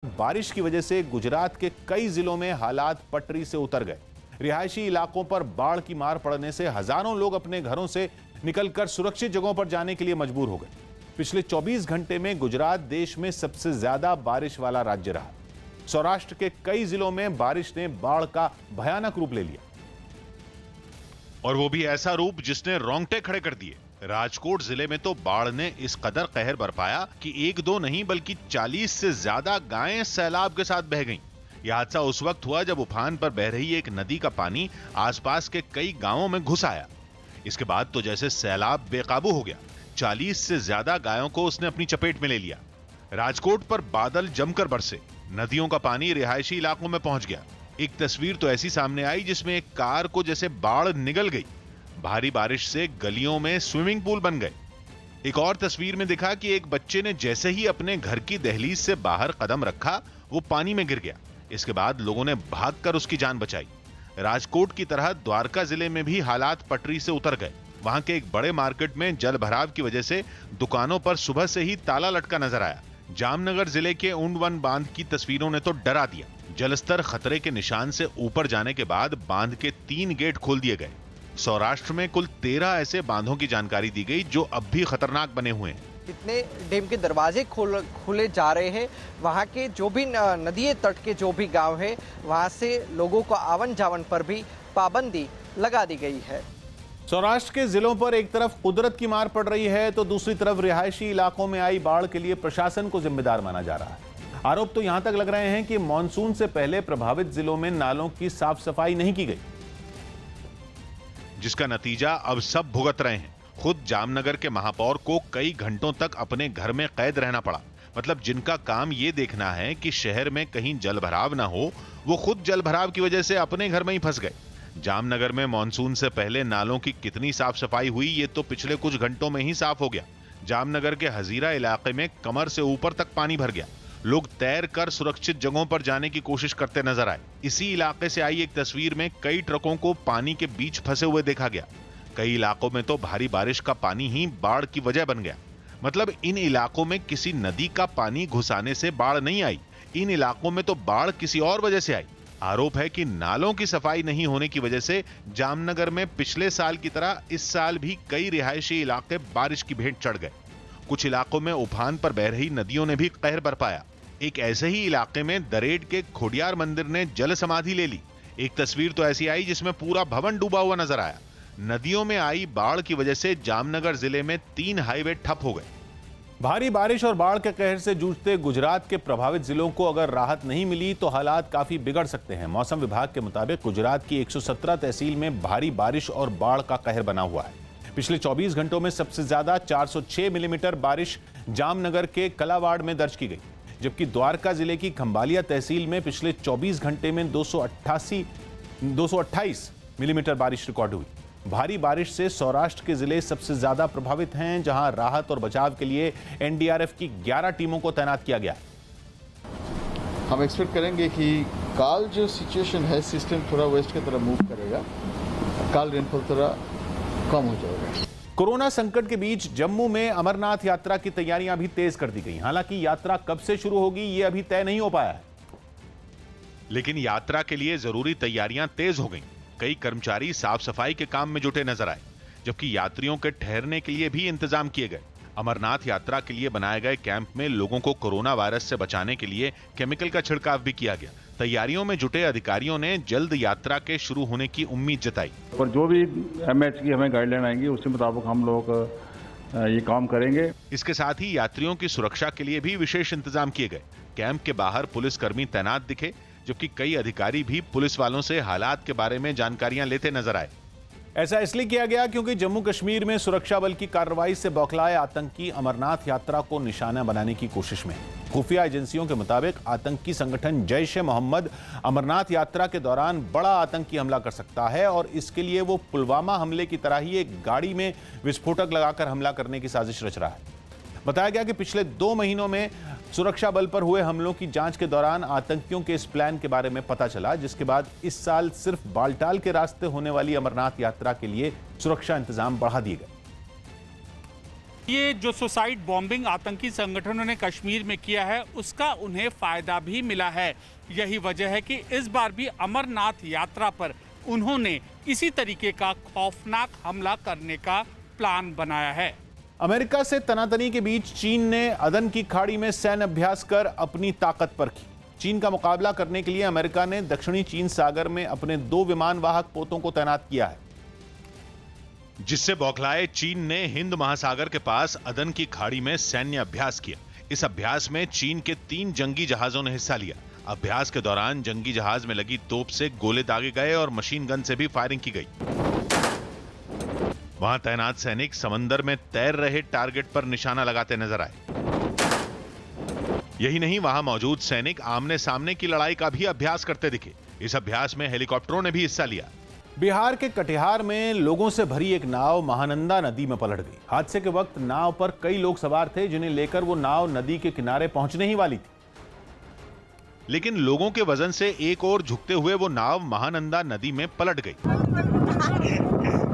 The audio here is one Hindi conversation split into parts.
बारिश की वजह से गुजरात के कई जिलों में हालात पटरी से उतर गए। रिहायशी इलाकों पर बाढ़ की मार पड़ने से हजारों लोग अपने घरों से निकलकर सुरक्षित जगहों पर जाने के लिए मजबूर हो गए। पिछले 24 घंटे में गुजरात देश में सबसे ज्यादा बारिश वाला राज्य रहा। सौराष्ट्र के कई जिलों में बारिश ने बाढ़ का भयानक रूप ले लिया, और वो भी ऐसा रूप जिसने रोंगटे खड़े कर दिए। राजकोट जिले में तो बाढ़ ने इस कदर कहर बरपाया कि एक दो नहीं बल्कि 40 से ज्यादा गायें सैलाब के साथ बह गईं। यह हादसा उस वक्त हुआ जब उफान पर बह रही एक नदी का पानी आसपास के कई गांवों में घुस आया। इसके बाद तो जैसे सैलाब बेकाबू हो गया। 40 से ज्यादा गायों को उसने अपनी चपेट में ले लिया। राजकोट पर बादल जमकर बरसे, नदियों का पानी रिहायशी इलाकों में पहुंच गया। एक तस्वीर तो ऐसी सामने आई जिसमें एक कार को जैसे बाढ़ निगल गई। भारी बारिश से गलियों में स्विमिंग पूल बन गए। एक और तस्वीर में दिखा कि एक बच्चे ने जैसे ही अपने घर की दहलीज से बाहर कदम रखा, वो पानी में गिर गया। इसके बाद लोगों ने भागकर उसकी जान बचाई। राजकोट की तरह द्वारका जिले में भी हालात पटरी से उतर गए। वहां के एक बड़े मार्केट में जल भराव की वजह से दुकानों पर सुबह से ही ताला लटका नजर आया। जामनगर जिले के ऊंटवन बांध की तस्वीरों ने तो डरा दिया। जलस्तर खतरे के निशान से ऊपर जाने के बाद बांध के 3 गेट खोल दिए गए। सौराष्ट्र में कुल 13 ऐसे बांधों की जानकारी दी गई जो अब भी खतरनाक बने हुए हैं। जितने डैम के दरवाजे खुले जा रहे हैं, वहाँ के जो भी नदी तट के जो भी गांव है, वहाँ से लोगों को आवन जावन पर भी पाबंदी लगा दी गई है। सौराष्ट्र के जिलों पर एक तरफ कुदरत की मार पड़ रही है तो दूसरी तरफ रिहायशी इलाकों में आई बाढ़ के लिए प्रशासन को जिम्मेदार माना जा रहा है। आरोप तो यहां तक लग रहे हैं कि मानसून से पहले प्रभावित जिलों में नालों की साफ सफाई नहीं की गई, जिसका नतीजा अब सब भुगत रहे हैं। खुद जामनगर के महापौर को कई घंटों तक अपने घर में कैद रहना पड़ा। मतलब जिनका काम ये देखना है कि शहर में कहीं जलभराव ना हो, वो खुद जलभराव की वजह से अपने घर में ही फंस गए। जामनगर में मानसून से पहले नालों की कितनी साफ सफाई हुई, ये तो पिछले कुछ घंटों में ही साफ हो गया। जामनगर के हजीरा इलाके में कमर से ऊपर तक पानी भर गया। लोग तैर कर सुरक्षित जगहों पर जाने की कोशिश करते नजर आए। इसी इलाके से आई एक तस्वीर में कई ट्रकों को पानी के बीच फंसे हुए देखा गया। कई इलाकों में तो भारी बारिश का पानी ही बाढ़ की वजह बन गया। मतलब इन इलाकों में किसी नदी का पानी घुस आने से बाढ़ नहीं आई, इन इलाकों में तो बाढ़ किसी और वजह से आई। आरोप है कि नालों की सफाई नहीं होने की वजह से जामनगर में पिछले साल की तरह इस साल भी कई रिहायशी इलाके बारिश की भेंट चढ़ गए। कुछ इलाकों में उफान पर बह रही नदियों ने भी कहर बरपाया। एक ऐसे ही इलाके में दरेड के खोडियार मंदिर ने जल समाधि ले ली। एक तस्वीर तो ऐसी आई जिसमें पूरा भवन डूबा हुआ नजर आया। नदियों में आई बाढ़ की वजह से जामनगर जिले में 3 हाईवे ठप हो गए। भारी बारिश और बाढ़ के कहर से जूझते गुजरात के प्रभावित जिलों को अगर राहत नहीं मिली तो हालात काफी बिगड़ सकते हैं। मौसम विभाग के मुताबिक गुजरात की 117 तहसील में भारी बारिश और बाढ़ का कहर बना हुआ है। पिछले 24 घंटों में सबसे ज्यादा 406 मिलीमीटर बारिश जामनगर के कलावाड़ में दर्ज की गई, जबकि द्वारका जिले की खंभालिया तहसील में पिछले 24 घंटे में 228 मिलीमीटर बारिश रिकॉर्ड हुई। भारी बारिश से सौराष्ट्र के जिले सबसे ज्यादा प्रभावित हैं, जहां राहत और बचाव के लिए एनडीआरएफ की 11 टीमों को तैनात किया गया। हम एक्सपेक्ट करेंगे कि काल जो सिचुएशन है, सिस्टम थोड़ा वेस्ट की तरफ मूव करेगा, काल रेनफॉल थोड़ा कम हो जाएगा। कोरोना संकट के बीच जम्मू में अमरनाथ यात्रा की तैयारियां भी तेज कर दी गई। हालांकि यात्रा कब से शुरू होगी ये अभी तय नहीं हो पाया है, लेकिन यात्रा के लिए जरूरी तैयारियां तेज हो गईं। कई कर्मचारी साफ सफाई के काम में जुटे नजर आए, जबकि यात्रियों के ठहरने के लिए भी इंतजाम किए गए। अमरनाथ यात्रा के लिए बनाए गए कैंप में लोगों को कोरोना वायरस से बचाने के लिए केमिकल का छिड़काव भी किया गया। तैयारियों में जुटे अधिकारियों ने जल्द यात्रा के शुरू होने की उम्मीद जताई। और जो भी एमएच की हमें गाइडलाइन आएंगी उसके मुताबिक हम लोग ये काम करेंगे। इसके साथ ही यात्रियों की सुरक्षा के लिए भी विशेष इंतजाम किए गए। कैंप के बाहर पुलिसकर्मी तैनात दिखे, जबकि कई अधिकारी भी पुलिस वालों से हालात के बारे में जानकारियां लेते नजर आए। ऐसा इसलिए किया गया क्योंकि जम्मू कश्मीर में सुरक्षा बल की कार्रवाई से बौखलाए आतंकी अमरनाथ यात्रा को निशाना बनाने की कोशिश में। खुफिया एजेंसियों के मुताबिक आतंकी संगठन जैश-ए-मोहम्मद अमरनाथ यात्रा के दौरान बड़ा आतंकी हमला कर सकता है और इसके लिए वो पुलवामा हमले की तरह ही एक गाड़ी में विस्फोटक लगाकर हमला करने की साजिश रच रहा है। बताया गया कि पिछले 2 महीनों में सुरक्षा बल पर हुए हमलों की जांच के दौरान आतंकियों के इस प्लान के बारे में पता चला, जिसके बाद इस साल सिर्फ बालटाल के रास्ते होने वाली अमरनाथ यात्रा के लिए सुरक्षा इंतजाम बढ़ा दिए गए। ये जो सुसाइड बॉम्बिंग आतंकी संगठनों ने कश्मीर में किया है उसका उन्हें फायदा भी मिला है। यही वजह है कि इस बार भी अमरनाथ यात्रा पर उन्होंने इसी तरीके का खौफनाक हमला करने का प्लान बनाया है। अमेरिका से तनातनी के बीच चीन ने अदन की खाड़ी में सैन्य अभ्यास कर अपनी ताकत परखी। चीन का मुकाबला करने के लिए अमेरिका ने दक्षिणी चीन सागर में अपने 2 विमान वाहक पोतों को तैनात किया है, जिससे बौखलाए चीन ने हिंद महासागर के पास अदन की खाड़ी में सैन्य अभ्यास किया। इस अभ्यास में चीन के 3 जंगी जहाजों ने हिस्सा लिया। अभ्यास के दौरान जंगी जहाज में लगी तोप से गोले दागे गए और मशीन गन से भी फायरिंग की गई। वहां तैनात सैनिक समंदर में तैर रहे टारगेट पर निशाना लगाते नजर आए। यही नहीं, वहां मौजूद सैनिक आमने सामने की लड़ाई का भी अभ्यास करते दिखे। इस अभ्यास में हेलीकॉप्टरों ने भी हिस्सा लिया। बिहार के कटिहार में लोगों से भरी एक नाव महानंदा नदी में पलट गई। हादसे के वक्त नाव पर कई लोग सवार थे, जिन्हें लेकर वो नाव नदी के किनारे पहुंचने ही वाली थी। लेकिन लोगों के वजन से एक और झुकते हुए वो नाव महानंदा नदी में पलट गई।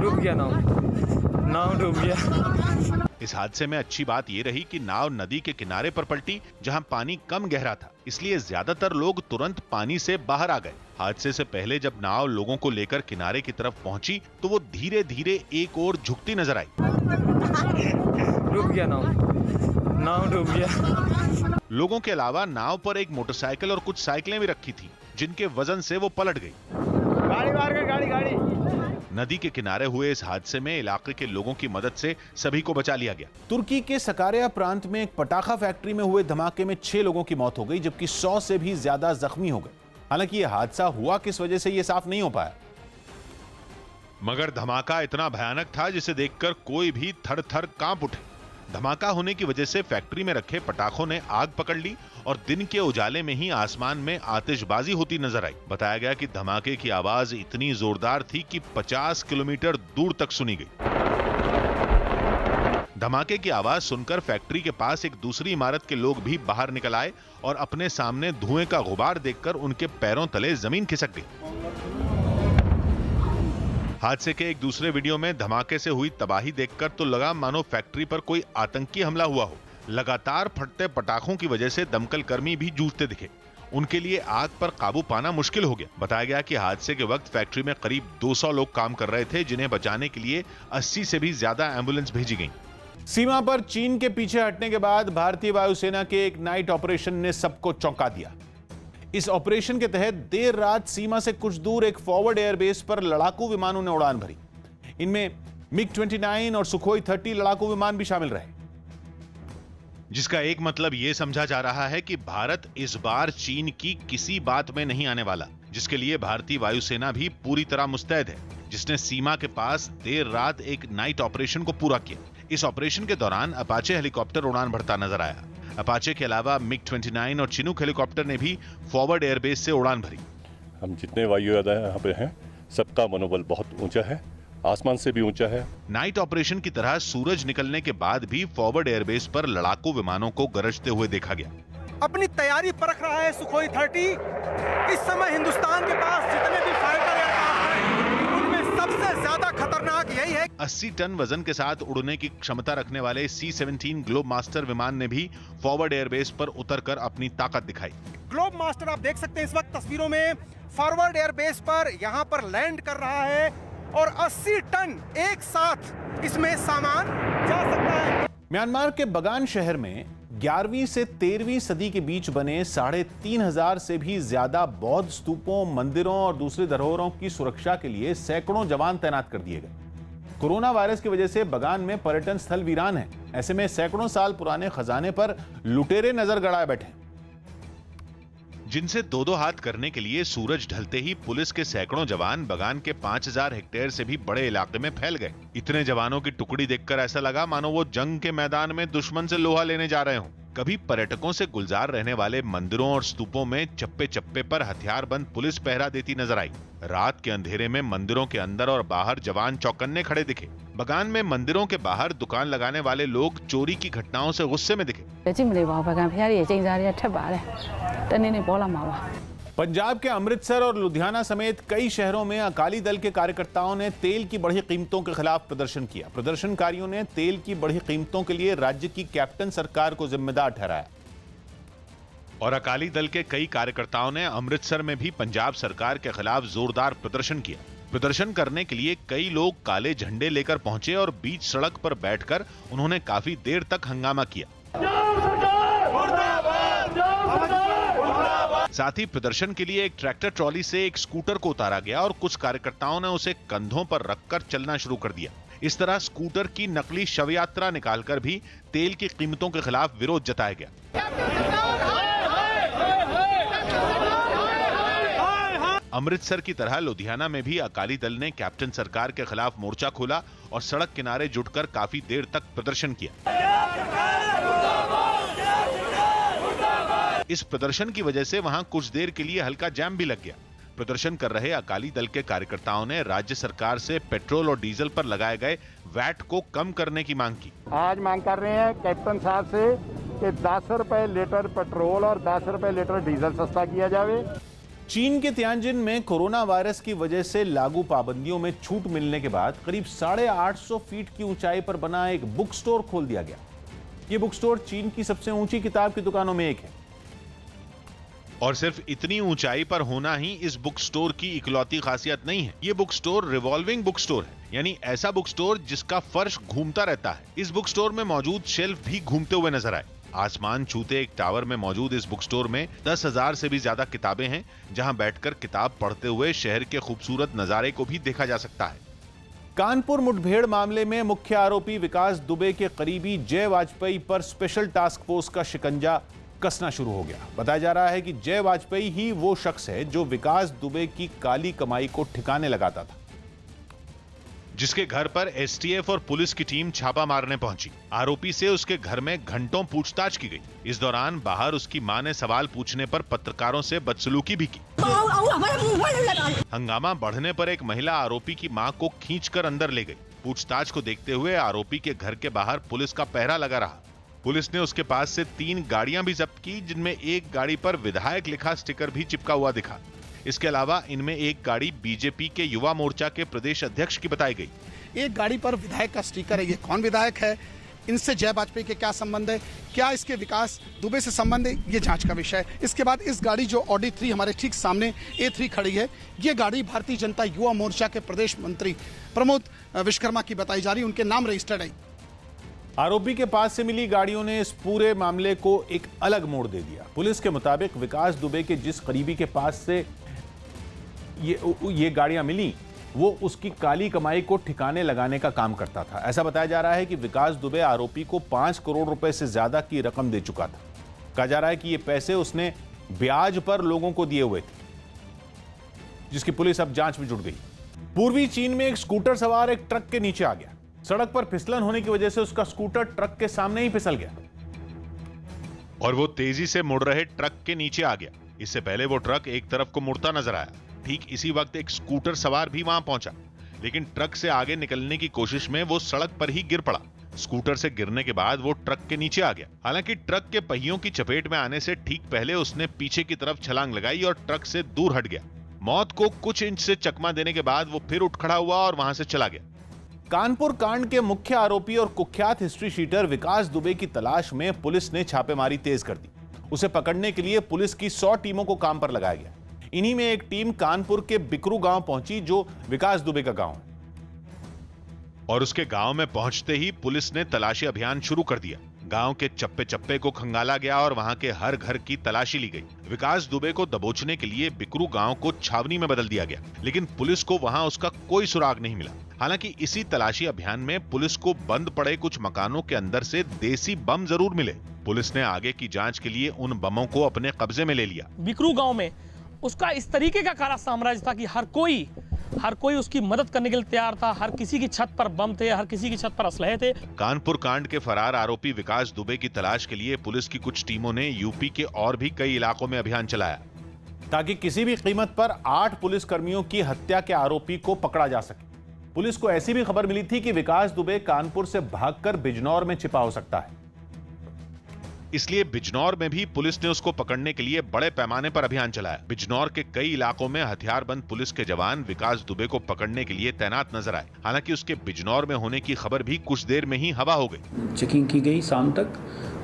डूब गया नाव डूब गया। इस हादसे में अच्छी बात यह रही कि नाव नदी के किनारे पर पलटी, जहां पानी कम गहरा था, इसलिए ज्यादातर लोग तुरंत पानी से बाहर आ गए। हादसे से पहले जब नाव लोगों को लेकर किनारे की तरफ पहुंची तो वो धीरे धीरे एक और झुकती नजर आई। डूब गया नाव डूब गया। लोगों के अलावा नाव पर एक मोटरसाइकिल और कुछ साइकिलें भी रखी थी, जिनके वजन से वो पलट गई। गाड़ी नदी के किनारे हुए इस हादसे में इलाके के लोगों की मदद से सभी को बचा लिया गया। तुर्की के सकार्या प्रांत में एक पटाखा फैक्ट्री में हुए धमाके में 6 लोगों की मौत हो गई, जबकि 100 से भी ज्यादा जख्मी हो गए। हालांकि यह हादसा हुआ किस वजह से यह साफ नहीं हो पाया, मगर धमाका इतना भयानक था जिसे देखकर कोई भी थर-थर कांप उठे। धमाका होने की वजह से फैक्ट्री में रखे पटाखों ने आग पकड़ ली और दिन के उजाले में ही आसमान में आतिशबाजी होती नजर आई। बताया गया कि धमाके की आवाज इतनी जोरदार थी कि 50 किलोमीटर दूर तक सुनी गई। धमाके की आवाज सुनकर फैक्ट्री के पास एक दूसरी इमारत के लोग भी बाहर निकल आए और अपने सामने धुएं का गुबार देखकर उनके पैरों तले जमीन खिसक गई। हादसे के एक दूसरे वीडियो में धमाके से हुई तबाही देखकर तो लगा मानो फैक्ट्री पर कोई आतंकी हमला हुआ हो। लगातार फटते पटाखों की वजह से दमकल कर्मी भी जूझते दिखे। उनके लिए आग पर काबू पाना मुश्किल हो गया। बताया गया कि हादसे के वक्त फैक्ट्री में करीब 200 लोग काम कर रहे थे, जिन्हें बचाने के लिए 80 से भी ज्यादा एम्बुलेंस भेजी गई। सीमा पर चीन के पीछे हटने के बाद भारतीय वायुसेना के एक नाइट ऑपरेशन ने सबको चौंका दिया। इस ऑपरेशन के तहत देर रात सीमा से कुछ दूर एक फॉरवर्ड एयरबेस पर लड़ाकू विमानों ने उड़ान भरी। इनमें मिग-29 और सुखोई 30 लड़ाकू विमान भी शामिल रहे, जिसका एक मतलब यह समझा जा रहा है कि भारत इस बार चीन की किसी बात में नहीं आने वाला, जिसके लिए भारतीय वायुसेना भी पूरी तरह मुस्तैद है, जिसने सीमा के पास देर रात एक नाइट ऑपरेशन को पूरा किया। इस ऑपरेशन के दौरान अपाचे हेलीकॉप्टर उड़ान भरता नजर आया। अपाचे के अलावा मिग-29 और चिनूक हेलीकॉप्टर ने भी फॉरवर्ड एयरबेस से उड़ान भरी। हम जितने वायु योद्धा यहाँ पे हैं, सबका मनोबल बहुत ऊंचा है, आसमान से भी ऊंचा है। नाइट ऑपरेशन की तरह सूरज निकलने के बाद भी फॉरवर्ड एयरबेस पर लड़ाकू विमानों को गरजते हुए देखा गया। अपनी तैयारी परख रहा है सुखोई 30। इस समय हिंदुस्तान के पास जितने भी फाइटर एयरक्राफ्ट हैं, उनमें सबसे ज्यादा खतरनाक यही है। 80 टन वजन के साथ उड़ने की क्षमता रखने वाले C-17 ग्लोब मास्टर विमान ने भी फॉरवर्ड एयरबेस पर उतरकर अपनी ताकत दिखाई। ग्लोब मास्टर आप देख सकते हैं इस वक्त तस्वीरों में फॉरवर्ड एयरबेस पर यहाँ पर लैंड कर रहा है और 80 टन एक साथ इसमें सामान जा सकता है। म्यांमार के बगान शहर में 11वीं से 13वीं सदी के बीच बने 3500 से भी ज्यादा बौद्ध स्तूपों, मंदिरों और दूसरी धरोहरों की सुरक्षा के लिए सैकड़ों जवान तैनात कर दिए गए। कोरोना वायरस की वजह से बगान में पर्यटन स्थल वीरान है। ऐसे में सैकड़ों साल पुराने खजाने पर लुटेरे नजर गड़ाए बैठे, जिनसे दो हाथ करने के लिए सूरज ढलते ही पुलिस के सैकड़ों जवान बगान के 5000 हेक्टेयर से भी बड़े इलाके में फैल गए। इतने जवानों की टुकड़ी देखकर ऐसा लगा मानो वो जंग के मैदान में दुश्मन से लोहा लेने जा रहे हों। कभी पर्यटकों से गुलजार रहने वाले मंदिरों और स्तूपों में चप्पे चप्पे पर हथियारबंद पुलिस पहरा देती नजर आई। रात के अंधेरे में मंदिरों के अंदर और बाहर जवान चौकन्ने खड़े दिखे। बगान में मंदिरों के बाहर दुकान लगाने वाले लोग चोरी की घटनाओं से गुस्से में दिखे। पंजाब के अमृतसर और लुधियाना समेत कई शहरों में अकाली दल के कार्यकर्ताओं ने तेल की बढ़ी कीमतों के खिलाफ प्रदर्शन किया। प्रदर्शनकारियों ने तेल की बढ़ी कीमतों के लिए राज्य की कैप्टन सरकार को जिम्मेदार ठहराया। और अकाली दल के कई कार्यकर्ताओं ने अमृतसर में भी पंजाब सरकार के खिलाफ जोरदार प्रदर्शन किया। प्रदर्शन करने के लिए कई लोग काले झंडे लेकर पहुंचे और बीच सड़क पर बैठकर उन्होंने काफी देर तक हंगामा किया। साथ ही प्रदर्शन के लिए एक ट्रैक्टर ट्रॉली से एक स्कूटर को उतारा गया और कुछ कार्यकर्ताओं ने उसे कंधों पर रखकर चलना शुरू कर दिया। इस तरह स्कूटर की नकली शव यात्रा निकालकर भी तेल की कीमतों के खिलाफ विरोध जताया गया। अमृतसर की तरह लुधियाना में भी अकाली दल ने कैप्टन सरकार के खिलाफ मोर्चा खोला और सड़क किनारे जुटकर काफी देर तक प्रदर्शन किया। इस प्रदर्शन की वजह से वहां कुछ देर के लिए हल्का जाम भी लग गया। प्रदर्शन कर रहे अकाली दल के कार्यकर्ताओं ने राज्य सरकार से पेट्रोल और डीजल पर लगाए गए वैट को कम करने की मांग की। आज मांग कर रहे हैं कैप्टन साहब से कि 10 रुपए लीटर पेट्रोल और 10 रुपए लीटर डीजल सस्ता किया जाए। चीन के तियानजिन में कोरोना वायरस की वजह से लागू पाबंदियों में छूट मिलने के बाद करीब 850 फीट की ऊंचाई पर बना एक बुक स्टोर खोल दिया गया। यह बुक स्टोर चीन की सबसे ऊंची किताब की दुकानों में एक है। और सिर्फ इतनी ऊंचाई पर होना ही इस बुक स्टोर की इकलौती खासियत नहीं है। ये book store revolving book store है, यानी ऐसा बुक स्टोर जिसका फर्श घूमता रहता है। इस बुक स्टोर में मौजूद शेल्फ भी घूमते हुए नजर आए। आसमान छूते एक टावर में मौजूद इस बुक स्टोर में 10,000 से भी ज्यादा किताबें हैं, जहां बैठकर किताब पढ़ते हुए शहर के खूबसूरत नजारे को भी देखा जा सकता है। कानपुर मुठभेड़ मामले में मुख्य आरोपी विकास दुबे के करीबी जय वाजपेयी पर स्पेशल टास्क फोर्स का शिकंजा कसना शुरू हो गया। बताया जा रहा है कि जय वाजपेयी ही वो शख्स है जो विकास दुबे की काली कमाई को ठिकाने लगाता था, जिसके घर पर एसटीएफ और पुलिस की टीम छापा मारने पहुंची। आरोपी से उसके घर में घंटों पूछताछ की गई। इस दौरान बाहर उसकी मां ने सवाल पूछने पर पत्रकारों से बदसलूकी भी की। हंगामा बढ़ने पर एक महिला आरोपी की मां को खींचकर अंदर ले गई। पूछताछ को देखते हुए आरोपी के घर के बाहर पुलिस का पहरा लगा रहा। पुलिस ने उसके पास से 3 गाड़ियां भी जब्त की, जिनमें एक गाड़ी पर विधायक लिखा स्टिकर भी चिपका हुआ दिखा। इसके अलावा इनमें एक गाड़ी बीजेपी के युवा मोर्चा के प्रदेश अध्यक्ष की बताई गई। एक गाड़ी पर विधायक का स्टिकर है। ये कौन विधायक है, इनसे जय वाजपेयी के क्या संबंध है, क्या इसके विकास दुबे से संबंध है, ये जांच का विषय है। इसके बाद इस गाड़ी जो ऑडी 3 हमारे ठीक सामने A3 खड़ी है, ये गाड़ी भारतीय जनता युवा मोर्चा के प्रदेश मंत्री प्रमोद विश्वकर्मा की बताई जा रही है। उनके नाम रजिस्टर्ड है। आरोपी के पास से मिली गाड़ियों ने इस पूरे मामले को एक अलग मोड़ दे दिया। पुलिस के मुताबिक विकास दुबे के जिस करीबी के पास से ये गाड़ियां मिली, वो उसकी काली कमाई को ठिकाने लगाने का काम करता था। ऐसा बताया जा रहा है कि विकास दुबे आरोपी को 5 करोड़ रुपए से ज्यादा की रकम दे चुका था। कहा जा रहा है कि ये पैसे उसने ब्याज पर लोगों को दिए हुए थे, जिसकी पुलिस अब जांच में जुट गई। पूर्वी चीन में एक स्कूटर सवार एक ट्रक के नीचे आ गया। सड़क पर फिसलन होने की वजह से उसका स्कूटर ट्रक के सामने ही फिसल गया और वो तेजी से मुड़ रहे ट्रक के नीचे आ गया। इससे पहले वो ट्रक एक तरफ को मुड़ता नजर आया। ठीक इसी वक्त एक स्कूटर सवार भी वहां पहुंचा, लेकिन ट्रक से आगे निकलने की कोशिश में वो सड़क पर ही गिर पड़ा। स्कूटर से गिरने के बाद वो ट्रक के नीचे आ गया। हालांकि ट्रक के पहियों की चपेट में आने से ठीक पहले उसने पीछे की तरफ छलांग लगाई और ट्रक से दूर हट गया। मौत को कुछ इंच से चकमा देने के बाद वो फिर उठ खड़ा हुआ और वहां से चला गया। कानपुर कांड के मुख्य आरोपी और कुख्यात हिस्ट्री शीटर विकास दुबे की तलाश में पुलिस ने छापेमारी तेज कर दी। उसे पकड़ने के लिए पुलिस की 100 टीमों को काम पर लगाया गया। इन्हीं में एक टीम कानपुर के बिकरू गांव पहुंची, जो विकास दुबे का गांव है। और उसके गांव में पहुंचते ही पुलिस ने तलाशी अभियान शुरू कर दिया। गांव के चप्पे चप्पे को खंगाला गया और वहां के हर घर की तलाशी ली गई। विकास दुबे को दबोचने के लिए बिकरू गांव को छावनी में बदल दिया गया, लेकिन पुलिस को वहां उसका कोई सुराग नहीं मिला। हालांकि इसी तलाशी अभियान में पुलिस को बंद पड़े कुछ मकानों के अंदर से देसी बम जरूर मिले। पुलिस ने आगे की जांच के लिए उन बमों को अपने कब्जे में ले लिया। बिकरू गांव में उसका इस तरीके का काला साम्राज्य था कि हर कोई उसकी मदद करने के लिए तैयार था। हर किसी की छत पर बम थे, हर किसी की छत पर असलहे थे। कानपुर कांड के फरार आरोपी विकास दुबे की तलाश के लिए पुलिस की कुछ टीमों ने यूपी के और भी कई इलाकों में अभियान चलाया, ताकि किसी भी कीमत पर 8 पुलिसकर्मियों की हत्या के आरोपी को पकड़ा जा सके। पुलिस को ऐसी भी खबर मिली थी कि विकास दुबे कानपुर से भागकर बिजनौर में छिपा हो सकता है। इसलिए बिजनौर में भी पुलिस ने उसको पकड़ने के लिए बड़े पैमाने पर अभियान चलाया। बिजनौर के कई इलाकों में हथियारबंद पुलिस के जवान विकास दुबे को पकड़ने के लिए तैनात नजर आए। हालांकि उसके बिजनौर में होने की खबर भी कुछ देर में ही हवा हो गई। चेकिंग की गई शाम तक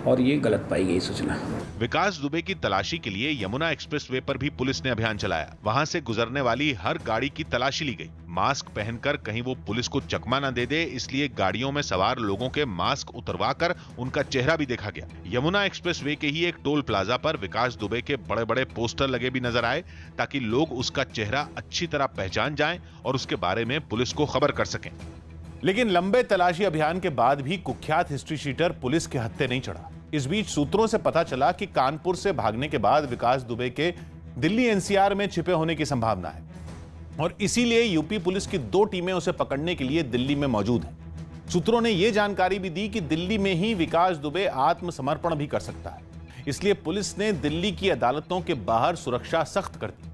और ये गलत पाई गई सूचना। विकास दुबे की तलाशी के लिए यमुना एक्सप्रेसवे पर भी पुलिस ने अभियान चलाया। वहां से गुजरने वाली हर गाड़ी की तलाशी ली गई। मास्क पहनकर कहीं वो पुलिस को चकमा न दे दे, इसलिए गाड़ियों में सवार लोगों के मास्क उतरवाकर उनका चेहरा भी देखा गया। यमुना एक्सप्रेसवे के ही एक टोल प्लाजा पर विकास दुबे के बड़े बड़े पोस्टर लगे भी नजर आए, ताकि लोग उसका चेहरा अच्छी तरह पहचान जाएं और उसके बारे में पुलिस को खबर कर सकें। लेकिन लंबे तलाशी अभियान के बाद भी कुख्यात हिस्ट्री शीटर पुलिस के हत्थे नहीं चढ़ा। इस बीच सूत्रों से पता चला कि कानपुर से भागने के बाद विकास दुबे के दिल्ली एनसीआर में छिपे होने की संभावना है और इसीलिए यूपी पुलिस की 2 टीमें उसे पकड़ने के लिए दिल्ली में मौजूद हैं। सूत्रों ने यह जानकारी भी दी कि दिल्ली में ही विकास दुबे आत्मसमर्पण भी कर सकता है, इसलिए पुलिस ने दिल्ली की अदालतों के बाहर सुरक्षा सख्त कर दी।